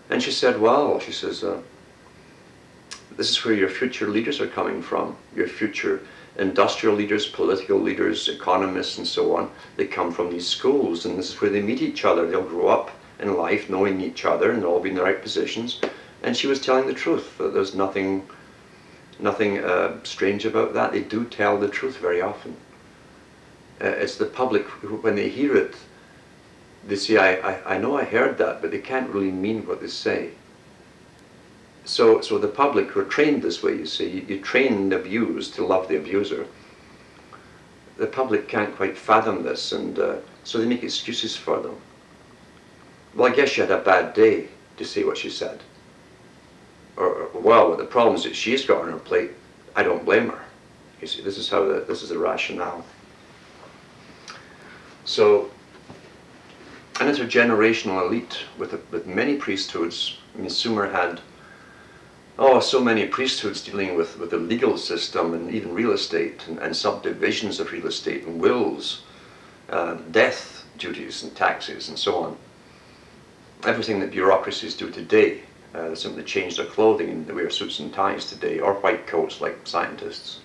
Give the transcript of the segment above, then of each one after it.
And she said, well, she says, this is where your future leaders are coming from, your future industrial leaders, political leaders, economists, and so on. They come from these schools, and this is where they meet each other. They'll grow up in life knowing each other, and they'll all be in the right positions. And she was telling the truth. There's nothing strange about that. They do tell the truth very often. It's the public who, when they hear it, they say, I know I heard that, but they can't really mean what they say. So the public were trained this way, you see. You train the abused to love the abuser. The public can't quite fathom this, and so they make excuses for them. Well, I guess she had a bad day, to say what she said. Or well, the problems that she's got on her plate, I don't blame her. You see, this is the rationale. So, an intergenerational elite with many priesthoods. I mean, Sumer had so many priesthoods dealing with the legal system and even real estate and subdivisions of real estate and wills, death duties and taxes and so on. Everything that bureaucracies do today. They simply change their clothing and they wear suits and ties today, or white coats like scientists.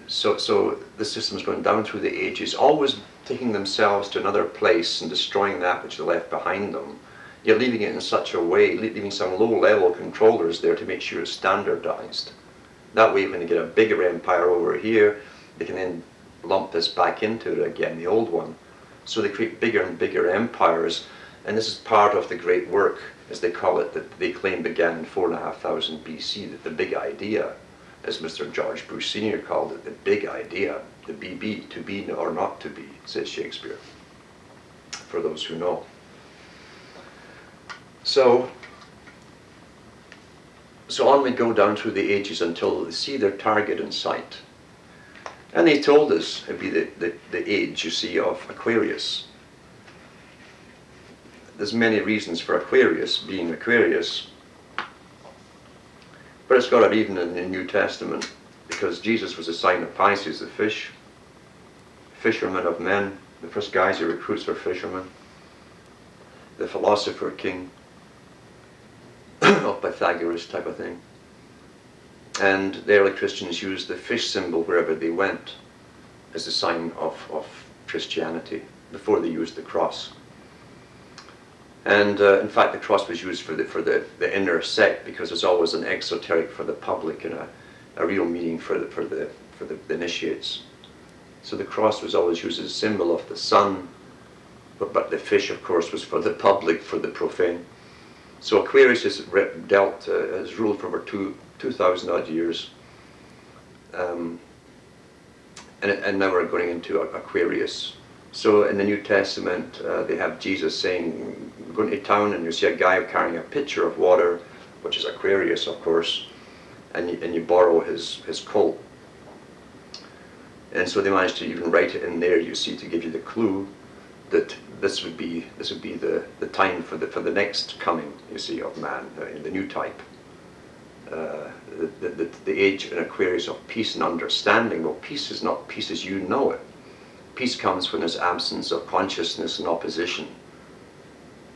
So the system's going down through the ages, always taking themselves to another place and destroying that which they left behind them. You're leaving it in such a way, leaving some low-level controllers there to make sure it's standardized. That way, when they get a bigger empire over here, they can then lump this back into it again, the old one. So they create bigger and bigger empires, and this is part of the great work, as they call it, that they claim began in 4,500 BC, that the big idea, as Mr. George Bush Sr. called it, the big idea, the BB, to be or not to be, says Shakespeare, for those who know. So on we go down through the ages until they see their target in sight. And they told us it'd be the age, you see, of Aquarius. There's many reasons for Aquarius being Aquarius, but it's got it even in the New Testament, because Jesus was a sign of Pisces, the fish, fisherman of men. The first guys he recruits were fishermen. The philosopher king of Pythagoras type of thing. And the early Christians used the fish symbol wherever they went as a sign of Christianity before they used the cross. And in fact, the cross was used for the inner sect, because there's always an exoteric for the public and a real meaning for the initiates. So the cross was always used as a symbol of the sun, but the fish, of course, was for the public, for the profane. So Aquarius has ruled for over 2,000 odd years, and now we're going into Aquarius. So in the New Testament, they have Jesus saying, go into town and you see a guy carrying a pitcher of water, which is Aquarius, of course, and you borrow his colt. And so they managed to even write it in there, you see, to give you the clue that this would be the time for the next coming, you see, of man, the new type. The age in Aquarius of peace and understanding. Well, peace is not peace as you know it. Peace comes when there's absence of consciousness and opposition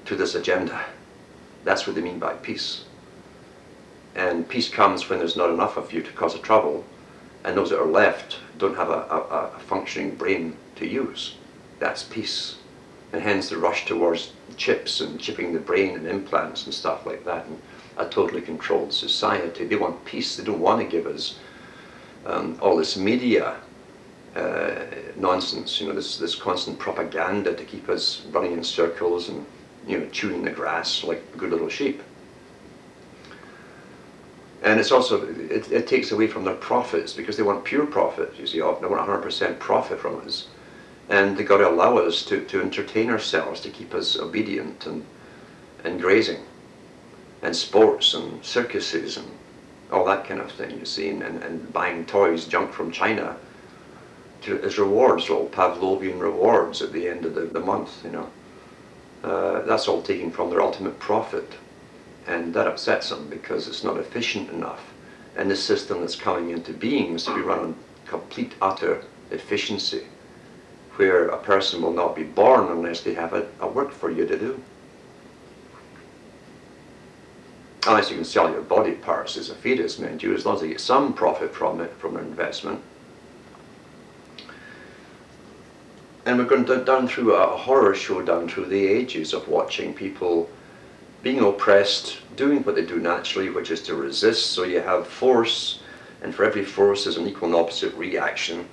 to this agenda. That's what they mean by peace. And peace comes when there's not enough of you to cause a trouble, and those that are left don't have a functioning brain to use. That's peace. And hence the rush towards chips and chipping the brain and implants and stuff like that, and a totally controlled society. They want peace. They don't want to give us all this media nonsense, you know, this constant propaganda to keep us running in circles and, you know, chewing the grass like good little sheep. And it's also, it takes away from their profits, because they want pure profit, you see. They want 100% profit from us. And they've got to allow us to entertain ourselves, to keep us obedient and grazing, and sports and circuses and all that kind of thing, you see, and buying toys, junk from China, as rewards, all Pavlovian rewards at the end of the month, you know. That's all taken from their ultimate profit. And that upsets them, because it's not efficient enough. And this system that's coming into being is to be run on complete, utter efficiency, where a person will not be born unless they have a work for you to do. unless you can sell your body parts as a fetus, mind you, as long as they get some profit from it, from their investment. And we're going down through a horror show down through the ages of watching people being oppressed, doing what they do naturally, which is to resist. So you have force, and for every force there's an equal and opposite reaction.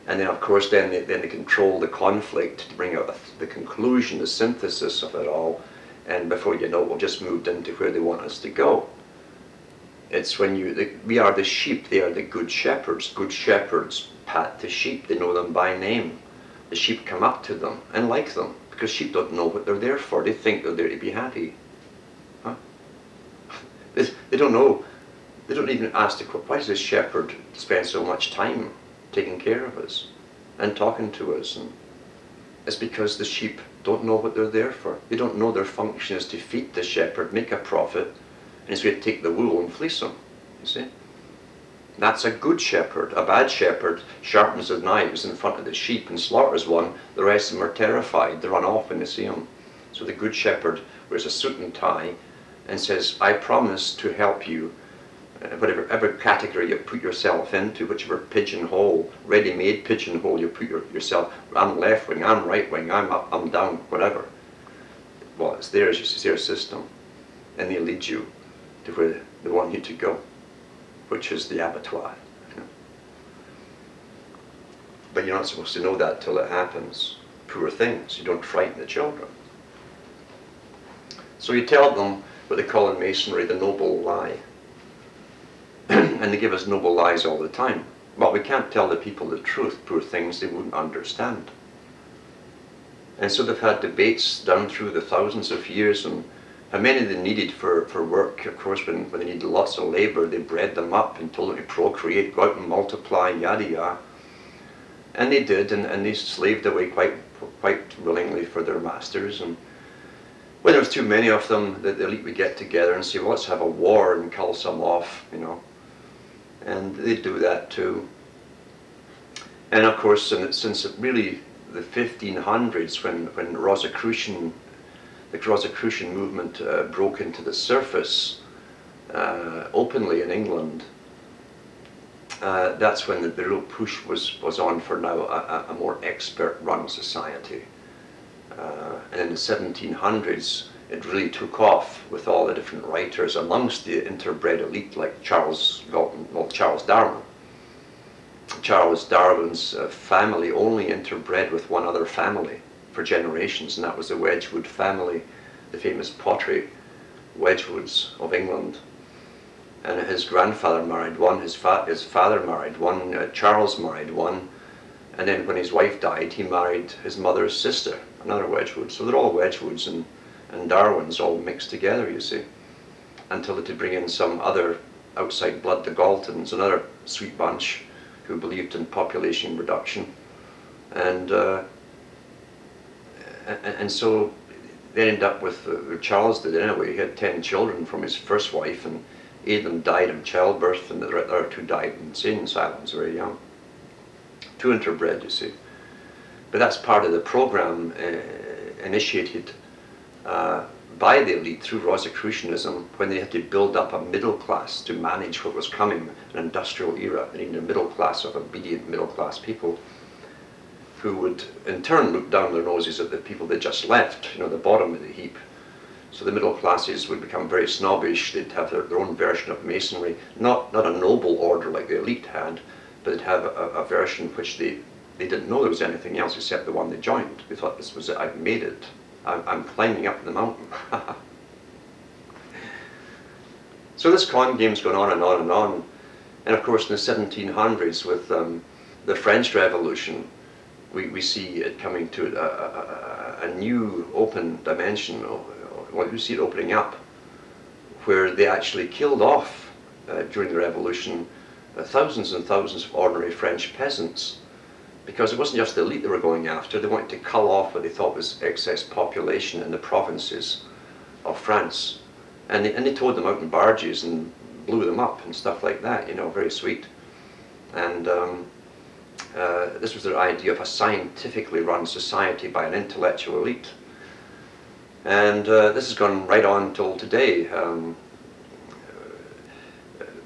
And then of course then they control the conflict to bring out the conclusion, the synthesis of it all. And before you know it, we've just moved into where they want us to go. It's when we are the sheep, they are the good shepherds. Good shepherds pat the sheep, they know them by name. The sheep come up to them and like them, because sheep don't know what they're there for. They think they're there to be happy. Huh? They don't know. They don't even ask why does this shepherd spend so much time taking care of us and talking to us? And it's because the sheep don't know what they're there for. They don't know their function is to feed the shepherd, make a profit, and it's going to take the wool and fleece them. You see? That's a good shepherd. A bad shepherd sharpens his knives in front of the sheep and slaughters one. The rest of them are terrified. They run off when they see him. So the good shepherd wears a suit and tie and says, I promise to help you, whatever category you put yourself into, whichever pigeonhole, ready-made pigeonhole you put yourself. I'm left wing, I'm right wing, I'm up, I'm down, whatever. Well, it's theirs, it's their system. And they lead you to where they want you to go, which is the abattoir. But you're not supposed to know that till it happens. Poor things, you don't frighten the children. So you tell them what they call in Masonry the noble lie. And they give us noble lies all the time. But we can't tell the people the truth, poor things, they wouldn't understand. And so they've had debates down through the thousands of years on how many they needed for work. Of course, when they needed lots of labour, they bred them up and told them to procreate, go out and multiply, yada yada. And they did, and they slaved away quite willingly for their masters. And when there was too many of them, the elite would get together and say, well, let's have a war and kill some off, you know. And they do that too. And of course, since really the 1500s, when Rosicrucian, the Rosicrucian movement broke into the surface openly in England, that's when the real push was on for now a more expert-run society. And in the 1700s, it really took off with all the different writers amongst the interbred elite, like Charles Darwin. Charles Darwin's family only interbred with one other family for generations, and that was the Wedgwood family, the famous pottery Wedgwoods of England. And his grandfather married one, his father married one, Charles married one, and then when his wife died, he married his mother's sister, another Wedgwood. So they're all Wedgwoods and Darwins all mixed together, you see, until they could bring in some other outside blood, the Galtons, another sweet bunch who believed in population reduction. And so they ended up with, Charles did anyway, he had 10 children from his first wife, and 8 of them died in childbirth, and the other 2 died in insane asylums very young. 2 interbred, you see. But that's part of the program initiated by the elite through Rosicrucianism, when they had to build up a middle class to manage what was coming, an industrial era. They needed a middle class of obedient middle class people who would in turn look down their noses at the people they just left, you know, the bottom of the heap. So the middle classes would become very snobbish. They'd have their own version of Masonry, not a noble order like the elite had, but they'd have a version which they didn't know there was anything else except the one they joined. They thought, this was it, I've made it. I'm climbing up the mountain. So this con game's going on and on and on. And of course in the 1700s with the French Revolution, we see it coming to a new open dimension. Well, you see it opening up, where they actually killed off during the Revolution thousands and thousands of ordinary French peasants, because it wasn't just the elite they were going after. They wanted to cull off what they thought was excess population in the provinces of France, and they towed them out in barges and blew them up and stuff like that, you know, very sweet. And this was their idea of a scientifically run society by an intellectual elite. And this has gone right on till today.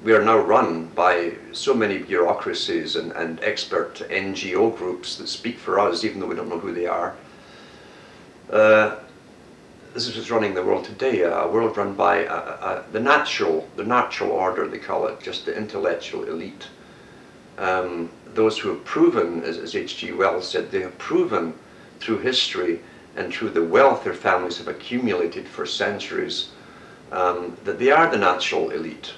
we are now run by so many bureaucracies and expert NGO groups that speak for us, even though we don't know who they are. This is what's running the world today, a world run by the natural order, they call it, just the intellectual elite. Those who have proven, as H.G. Wells said, they have proven through history and through the wealth their families have accumulated for centuries that they are the natural elite.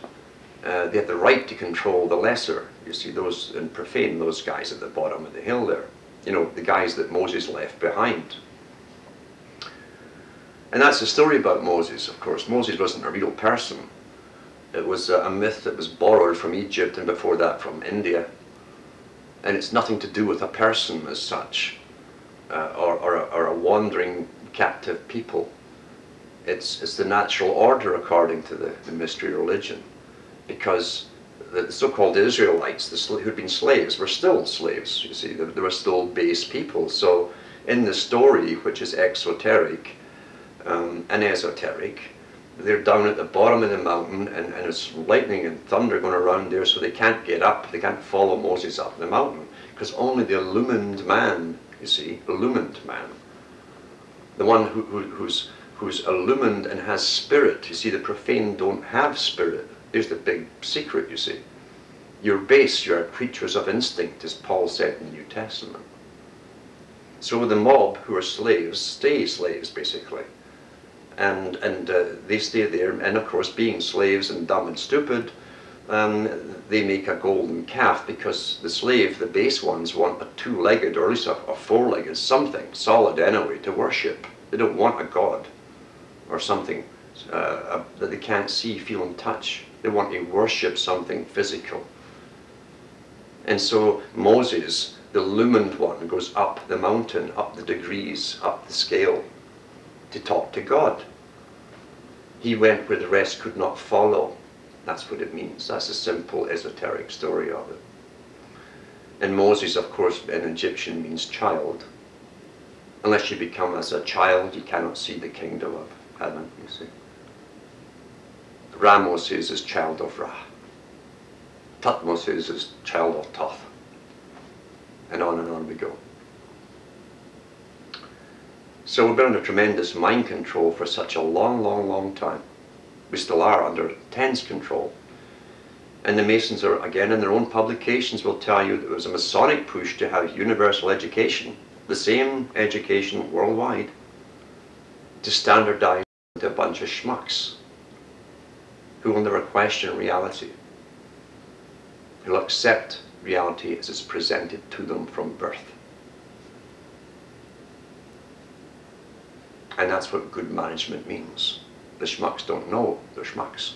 They have the right to control the lesser. You see those, and profane those guys at the bottom of the hill there. You know, the guys that Moses left behind. And that's the story about Moses, of course. Moses wasn't a real person. It was a myth that was borrowed from Egypt and before that from India. And it's nothing to do with a person as such, or a wandering captive people. It's the natural order according to the mystery religion. Because the so-called Israelites, who'd been slaves, were still slaves, you see. They were still base people. So in the story, which is exoteric, and esoteric, they're down at the bottom of the mountain and it's lightning and thunder going around there, so they can't get up, they can't follow Moses up the mountain, because only the illumined man, you see, illumined man, the one who's illumined and has spirit. You see, the profane don't have spirit. Here's the big secret, you see. You're base, you're creatures of instinct, as Paul said in the New Testament. So the mob who are slaves stay slaves, basically. And they stay there, and of course, being slaves and dumb and stupid, they make a golden calf, because the slave, the base ones, want a two-legged, or at least a four-legged, something solid anyway, to worship. They don't want a god or something that they can't see, feel, and touch. They want to worship something physical. And so Moses, the illumined one, goes up the mountain, up the degrees, up the scale, to talk to God. He went where the rest could not follow. That's what it means. That's a simple esoteric story of it. And Moses, of course, in Egyptian means child. Unless you become as a child, you cannot see the kingdom of heaven, you see. Ramoses is child of Ra. Tutmosis is child of Thoth. And on we go. So we've been under tremendous mind control for such a long time. We still are under intense control. And the Masons are, again, in their own publications, will tell you that it was a Masonic push to have universal education, the same education worldwide, to standardize into a bunch of schmucks who will never question reality, who will accept reality as it's presented to them from birth. And that's what good management means. The schmucks don't know they're schmucks.